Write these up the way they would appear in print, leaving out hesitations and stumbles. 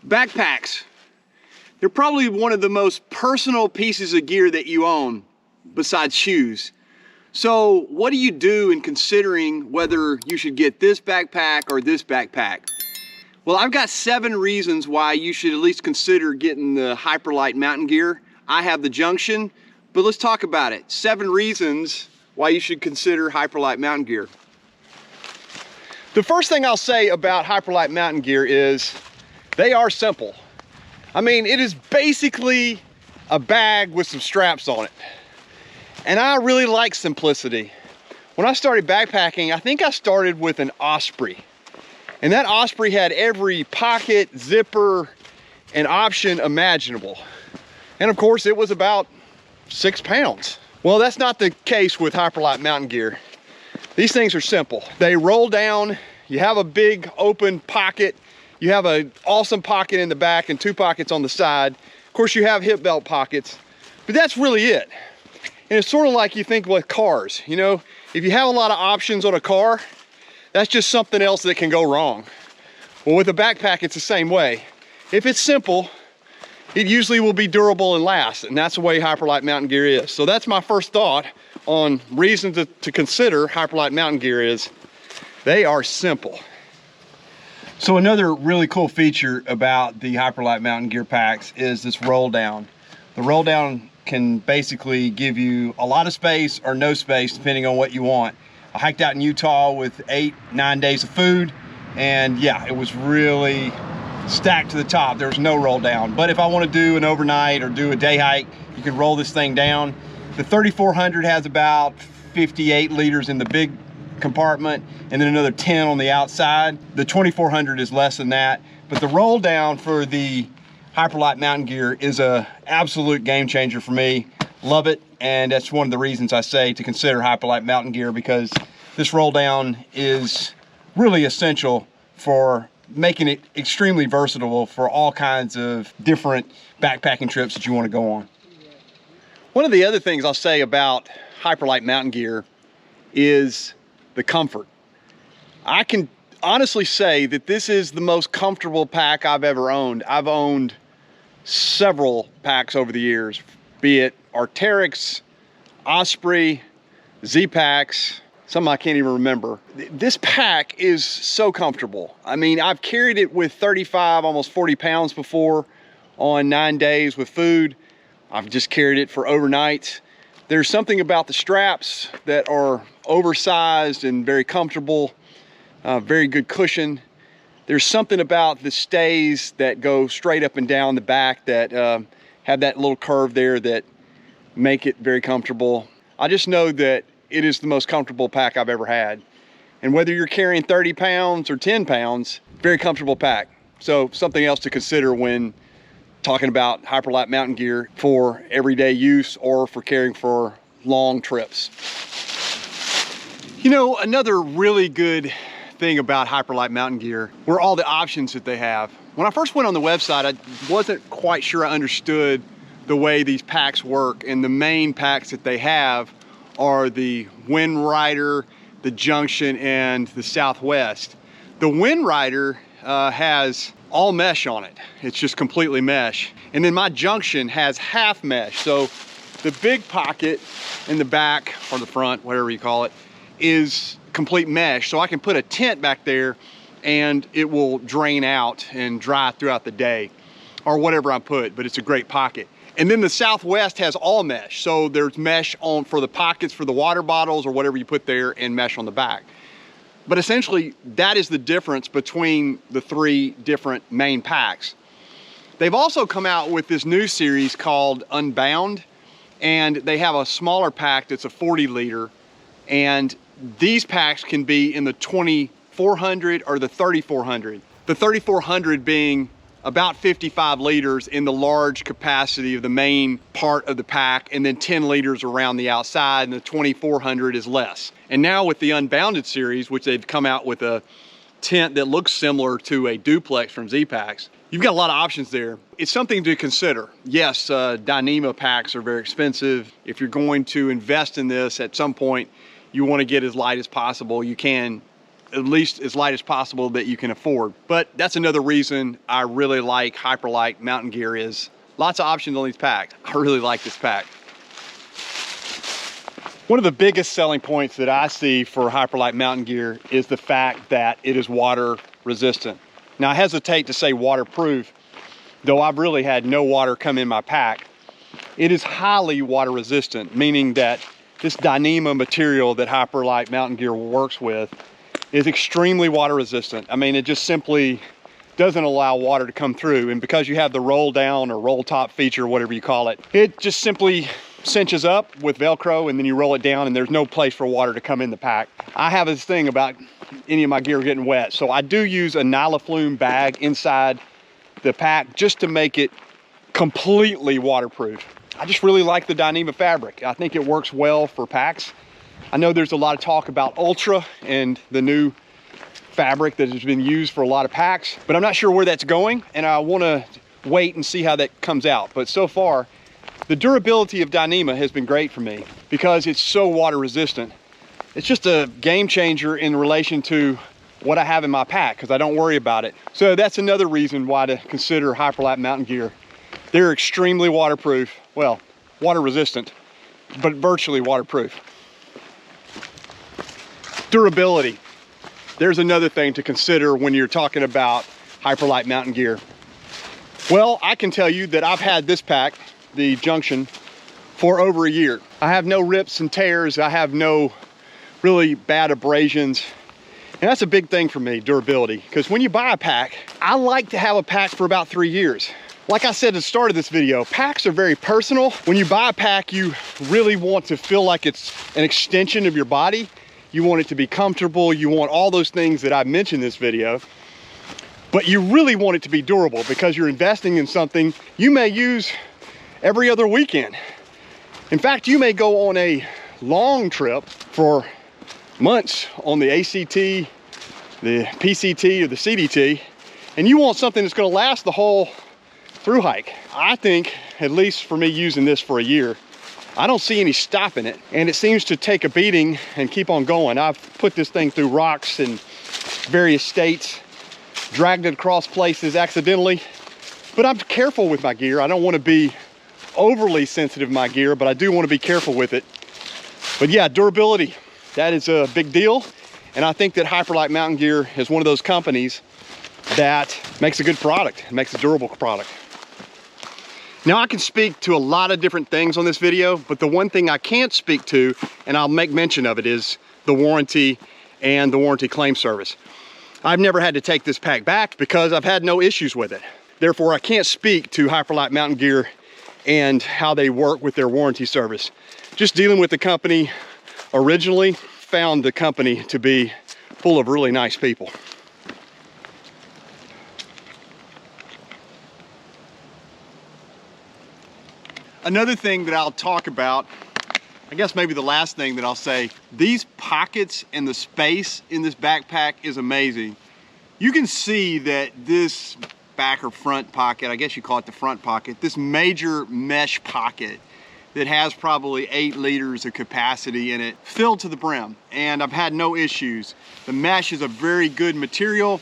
Backpacks. They're probably one of the most personal pieces of gear that you own, besides shoes. So what do you do in considering whether you should get this backpack or this backpack? Well, I've got 7 reasons why you should at least consider getting the Hyperlite Mountain Gear. I have the Junction, but let's talk about it. 7 reasons why you should consider Hyperlite Mountain Gear. The first thing I'll say about Hyperlite Mountain Gear is they are simple. I mean, it is basically a bag with some straps on it. And I really like simplicity. When I started backpacking, I think I started with an Osprey. And that Osprey had every pocket, zipper, and option imaginable. And of course, it was about 6 pounds. Well, that's not the case with Hyperlite Mountain Gear. These things are simple. They roll down, you have a big open pocket, you have an awesome pocket in the back and 2 pockets on the side. Of course, you have hip belt pockets, but that's really it. And it's sort of like you think with cars, you know, if you have a lot of options on a car, that's just something else that can go wrong. Well, with a backpack, it's the same way. If it's simple, it usually will be durable and last, and that's the way Hyperlite Mountain Gear is. So that's my first thought on reasons to consider Hyperlite Mountain Gear is they are simple. So another really cool feature about the Hyperlite Mountain Gear packs is this roll down. The roll down can basically give you a lot of space or no space depending on what you want. I hiked out in Utah with 8-9 days of food, and yeah, it was really stacked to the top. There was no roll down. But if I want to do an overnight or do a day hike, you can roll this thing down. The 3400 has about 58 liters in the big compartment and then another 10 on the outside. The 2400 is less than that, but the roll down for the Hyperlite Mountain Gear is a absolute game changer for me. Love it, and that's one of the reasons I say to consider Hyperlite Mountain Gear, because this roll down is really essential for making it extremely versatile for all kinds of different backpacking trips that you want to go on. One of the other things I'll say about Hyperlite Mountain Gear is the comfort. I can honestly say that this is the most comfortable pack I've ever owned. I've owned several packs over the years, be it Arc'teryx, Osprey, Z-Packs, some I can't even remember. This pack is so comfortable. I mean, I've carried it with 35, almost 40 pounds before on 9 days with food. I've just carried it for overnights. There's something about the straps that are oversized and very comfortable, very good cushion. There's something about the stays that go straight up and down the back that have that little curve there that make it very comfortable. I just know that it is the most comfortable pack I've ever had. And whether you're carrying 30 pounds or 10 pounds, very comfortable pack. So something else to consider when talking about Hyperlite Mountain Gear for everyday use or for carrying for long trips. You know, another really good thing about Hyperlite Mountain Gear were all the options that they have. When I first went on the website, I wasn't quite sure I understood the way these packs work, and the main packs that they have are the Wind Rider, the Junction, and the Southwest. The Wind Rider has all mesh on it. It's just completely mesh. And then my Junction has half mesh. So the big pocket in the back or the front, whatever you call it, is complete mesh. So I can put a tent back there and it will drain out and dry throughout the day or whatever I put, but it's a great pocket. And then the Southwest has all mesh. So there's mesh on for the pockets for the water bottles or whatever you put there, and mesh on the back. But essentially that is the difference between the 3 different main packs. They've also come out with this new series called Unbound, and they have a smaller pack that's a 40 liter, and these packs can be in the 2400 or the 3400. The 3400 being about 55 liters in the large capacity of the main part of the pack, and then 10 liters around the outside, and the 2400 is less. And now with the Unbounded series, which they've come out with a tent that looks similar to a duplex from Z-Packs, you've got a lot of options there. It's something to consider. Yes, Dyneema packs are very expensive. If you're going to invest in this at some point, you want to get as light as possible. You can at least as light as possible that you can afford. But that's another reason I really like Hyperlite Mountain Gear, is lots of options on these packs. I really like this pack. One of the biggest selling points that I see for Hyperlite Mountain Gear is the fact that it is water resistant. Now, I hesitate to say waterproof, though I've really had no water come in my pack. It is highly water resistant, meaning that this Dyneema material that Hyperlite Mountain Gear works with is extremely water resistant. I mean, it just simply doesn't allow water to come through. And because you have the roll down or roll top feature, whatever you call it, it just simply cinches up with Velcro, and then you roll it down and there's no place for water to come in the pack. I have this thing about any of my gear getting wet, so I do use a Nylaflume bag inside the pack just to make it completely waterproof. I just really like the Dyneema fabric. I think it works well for packs. I know there's a lot of talk about Ultra and the new fabric that has been used for a lot of packs, but I'm not sure where that's going, and I want to wait and see how that comes out. But so far, the durability of Dyneema has been great for me because it's so water resistant. It's just a game changer in relation to what I have in my pack, because I don't worry about it. So that's another reason why to consider Hyperlite Mountain Gear. They're extremely waterproof. Well, water resistant, but virtually waterproof. Durability. There's another thing to consider when you're talking about Hyperlite Mountain Gear. Well, I can tell you that I've had this pack, the Junction, for over a year. I have no rips and tears. I have no really bad abrasions. And that's a big thing for me, durability. Because when you buy a pack, I like to have a pack for about 3 years. Like I said at the start of this video, packs are very personal. When you buy a pack, you really want to feel like it's an extension of your body. You want it to be comfortable. You want all those things that I've mentioned in this video. But you really want it to be durable, because you're investing in something you may use every other weekend. In fact, you may go on a long trip for months on the ACT, the PCT, or the CDT, and you want something that's going to last the whole through hike. I think, at least for me using this for a year, I don't see any stopping it, and it seems to take a beating and keep on going. I've put this thing through rocks in various states, dragged it across places accidentally, but I'm careful with my gear. I don't want to be overly sensitive to my gear, but I do want to be careful with it. But yeah, durability, that is a big deal. And I think that Hyperlite Mountain Gear is one of those companies that makes a good product, makes a durable product. Now, I can speak to a lot of different things on this video, but the one thing I can't speak to, and I'll make mention of it, is the warranty and the warranty claim service. I've never had to take this pack back because I've had no issues with it. Therefore, I can't speak to Hyperlite Mountain Gear and how they work with their warranty service. Just dealing with the company originally, found the company to be full of really nice people. Another thing that I'll talk about, I guess maybe the last thing that I'll say, these pockets and the space in this backpack is amazing. You can see that this back or front pocket, I guess you call it the front pocket, this major mesh pocket that has probably 8 liters of capacity in it, filled to the brim, and I've had no issues. The mesh is a very good material.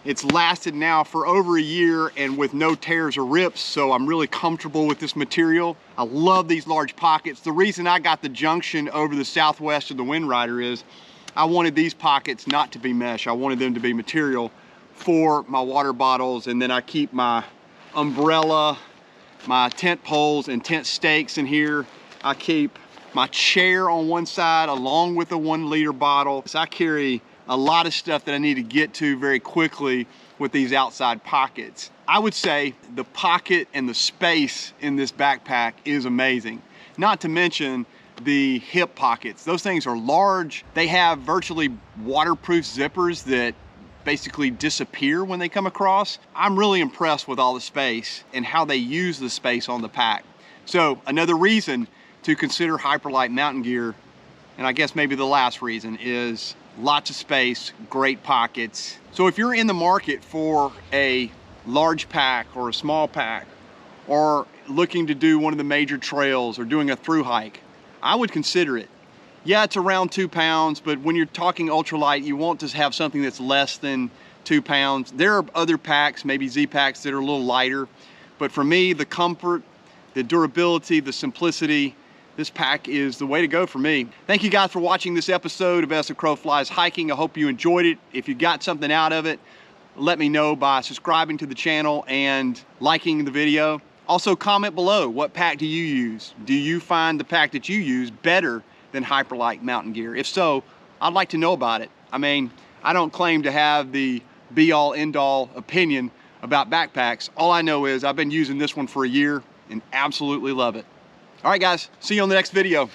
It's lasted now for over a year and with no tears or rips, so I'm really comfortable with this material. I love these large pockets. The reason I got the Junction over the Southwest of the Wind Rider is I wanted these pockets not to be mesh. I wanted them to be material for my water bottles, and then I keep my umbrella, my tent poles and tent stakes in here. I keep my chair on one side along with a 1 liter bottle. So I carry a lot of stuff that I need to get to very quickly with these outside pockets. I would say the pocket and the space in this backpack is amazing. Not to mention the hip pockets. Those things are large. They have virtually waterproof zippers that basically disappear when they come across. I'm really impressed with all the space and how they use the space on the pack. So another reason to consider Hyperlite Mountain Gear, and I guess maybe the last reason, is lots of space, great pockets. So if you're in the market for a large pack or a small pack, or looking to do one of the major trails or doing a through hike, I would consider it. Yeah, it's around 2 pounds, but when you're talking ultralight, you want to have something that's less than 2 pounds. There are other packs, maybe Z packs, that are a little lighter, but for me, the comfort, the durability, the simplicity, this pack is the way to go for me. Thank you guys for watching this episode of As the Crow Flies Hiking. I hope you enjoyed it. If you got something out of it, let me know by subscribing to the channel and liking the video. Also, comment below, what pack do you use? Do you find the pack that you use better than Hyperlite Mountain Gear? If so, I'd like to know about it. I mean, I don't claim to have the be-all, end-all opinion about backpacks. All I know is I've been using this one for a year and absolutely love it. All right, guys, see you on the next video.